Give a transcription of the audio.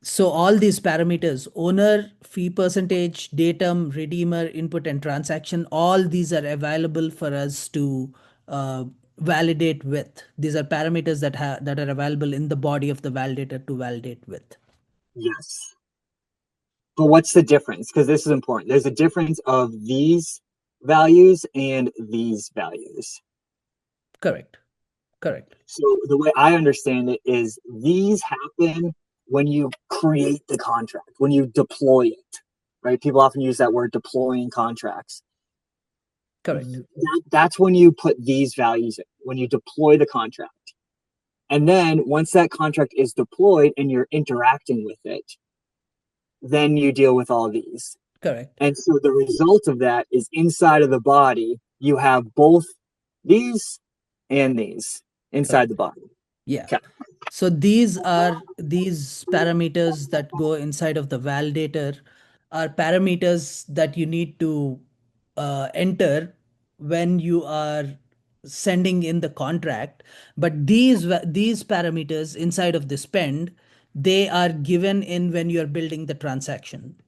So all these parameters, owner, fee percentage, datum, redeemer, input, and transaction, all these are available for us to validate with. These are parameters that are available in the body of the validator to validate with. Yes. But what's the difference? Because this is important. There's a difference of these values and these values. Correct. Correct. So the way I understand it is these happen when you create the contract, when you deploy it, right? People often use that word deploying contracts. Correct. That's when you put these values in, when you deploy the contract. And then once that contract is deployed and you're interacting with it, then you deal with all these. Correct. And so the result of that is inside of the body, you have both these and these inside Correct. the body. Yeah. Okay. So these are these parameters that go inside of the validator are parameters that you need to enter when you are sending in the contract. But these parameters inside of the spend, they are given in when you are building the transaction.